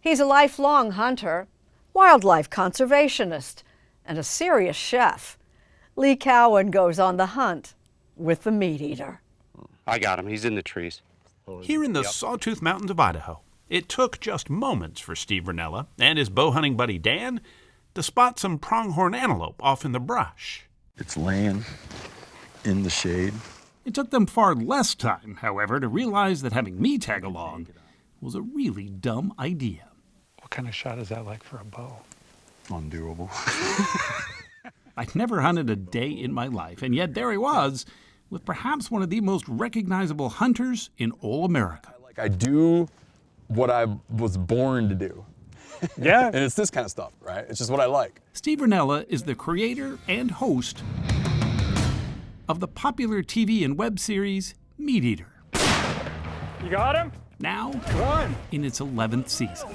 He's a lifelong hunter, wildlife conservationist, and a serious chef. Lee Cowan goes on the hunt with the MeatEater. I got him. He's in the trees. Here in the Sawtooth Mountains of Idaho, it took just moments for Steve Rinella and his bow hunting buddy Dan to spot some pronghorn antelope off in the brush. It's laying in the shade. It took them far less time, however, to realize that having me tag along was a really dumb idea. What kind of shot is that like for a bow? Undoable. I'd never hunted a day in my life, and yet there I was, with perhaps one of the most recognizable hunters in all America. I do what I was born to do. Yeah. And it's this kind of stuff, right? It's just what I like. Steve Rinella is the creator and host of the popular TV and web series MeatEater. You got him? Now, Run! in its 11th season.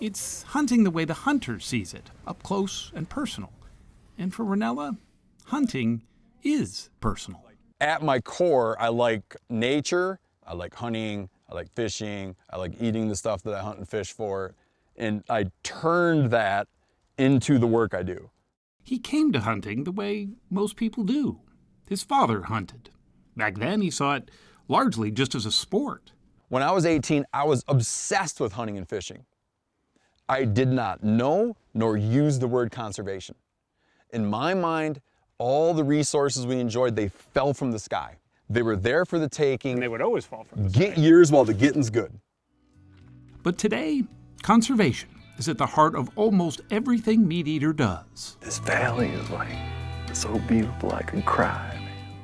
It's hunting the way the hunter sees it, up close and personal. And for Rinella, hunting is personal. At my core, I like nature, I like hunting, I like fishing, I like eating the stuff that I hunt and fish for, and I turned that into the work I do. He came to hunting the way most people do. His father hunted. Back then, he saw it largely just as a sport. When I was 18, I was obsessed with hunting and fishing. I did not know nor use the word conservation. In my mind, all the resources we enjoyed, they fell from the sky. They were there for the taking. And they would always fall from the Get sky. yours while the getting's good. But today, conservation is at the heart of almost everything MeatEater does. This valley is like so beautiful I could cry.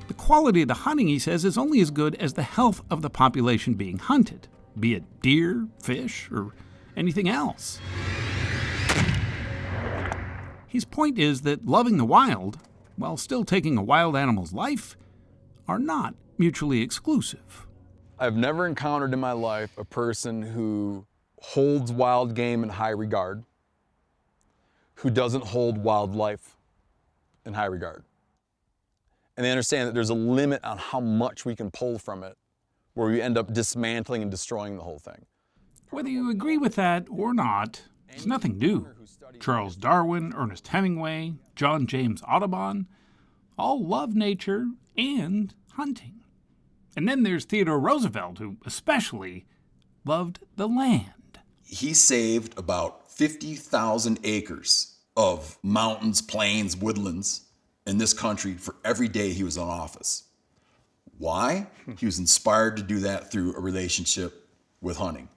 The quality of the hunting, he says, is only as good as the health of the population being hunted, be it deer, fish, or anything else. His point is that loving the wild, while still taking a wild animal's life, are not mutually exclusive. I've never encountered in my life a person who holds wild game in high regard, who doesn't hold wildlife in high regard. And they understand that there's a limit on how much we can pull from it, where we end up dismantling and destroying the whole thing. Whether you agree with that or not, it's nothing new. Charles Darwin, Ernest Hemingway, John James Audubon, all love nature and hunting. And then there's Theodore Roosevelt, who especially loved the land. He saved about 50,000 acres of mountains, plains, woodlands in this country for every day he was in office. Why? He was inspired to do that through a relationship with hunting.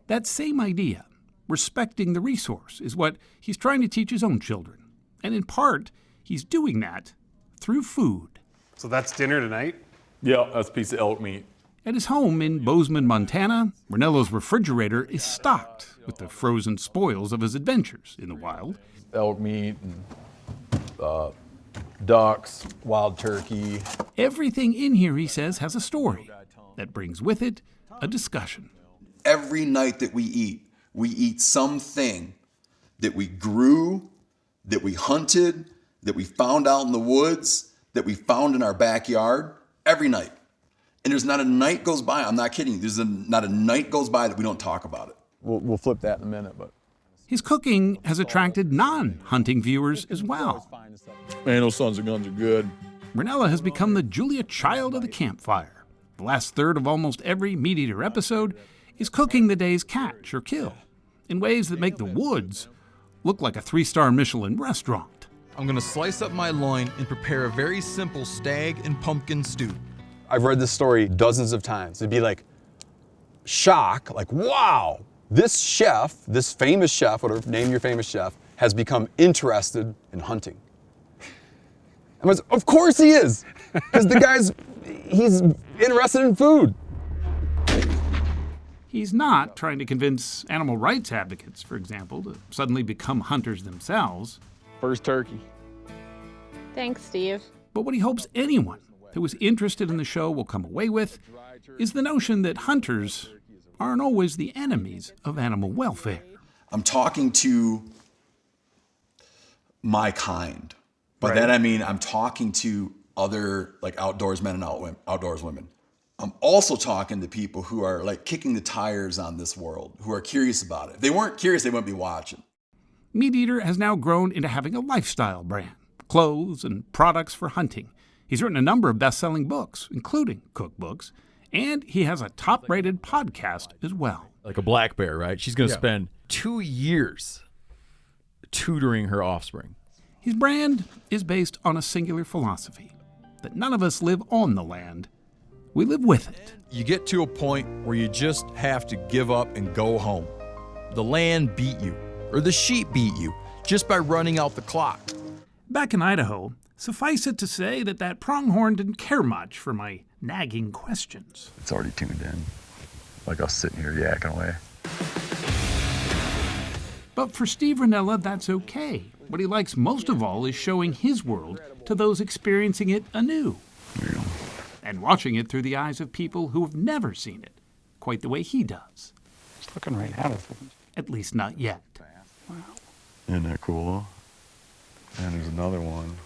That same idea, respecting the resource, is what he's trying to teach his own children. And in part, he's doing that through food. So that's dinner tonight? Yeah, that's a piece of elk meat. At his home in Bozeman, Montana, Rinella's refrigerator is stocked with the frozen spoils of his adventures in the wild. Elk meat, and, ducks, wild turkey. Everything in here, he says, has a story that brings with it a discussion. Every night that we eat something that we grew, that we hunted, that we found out in the woods, that we found in our backyard, every night. And there's not a night goes by, I'm not kidding you, not a night goes by that we don't talk about it. We'll flip that in a minute, but. His cooking has attracted non-hunting viewers as well. Man, those sons of guns are good. Rinella has become the Julia Child of the campfire. The last third of almost every MeatEater episode is cooking the day's catch or kill in ways that make the woods look like a 3-star Michelin restaurant. I'm gonna slice up my loin and prepare a very simple stag and pumpkin stew. I've read this story dozens of times. It'd be like shock, like, wow, this chef, this famous chef, whatever, name your famous chef, has become interested in hunting. I was, of course he is, because the guy's, he's interested in food. He's not trying to convince animal rights advocates, for example, to suddenly become hunters themselves. First turkey. Thanks, Steve. But what he hopes anyone who is interested in the show will come away with is the notion that hunters aren't always the enemies of animal welfare. I'm talking to my kind. By that I mean I'm talking to other like outdoorsmen and outdoors women. I'm also talking to people who are like kicking the tires on this world, who are curious about it. If they weren't curious, they wouldn't be watching. MeatEater has now grown into having a lifestyle brand, clothes and products for hunting. He's written a number of best-selling books, including cookbooks, and he has a top-rated podcast as well. Like a black bear, right? She's going to spend 2 years tutoring her offspring. His brand is based on a singular philosophy, that none of us live on the land, we live with it. You get to a point where you just have to give up and go home. The land beat you, or the sheep beat you, just by running out the clock. Back in Idaho, suffice it to say that pronghorn didn't care much for my nagging questions. It's already tuned in, like us sitting here yakking away. But for Steve Rinella, that's okay. What he likes most of all is showing his world to those experiencing it anew. Yeah. And watching it through the eyes of people who have never seen it, quite the way he does. It's looking right at us. At least not yet. Isn't that cool? And there's another one.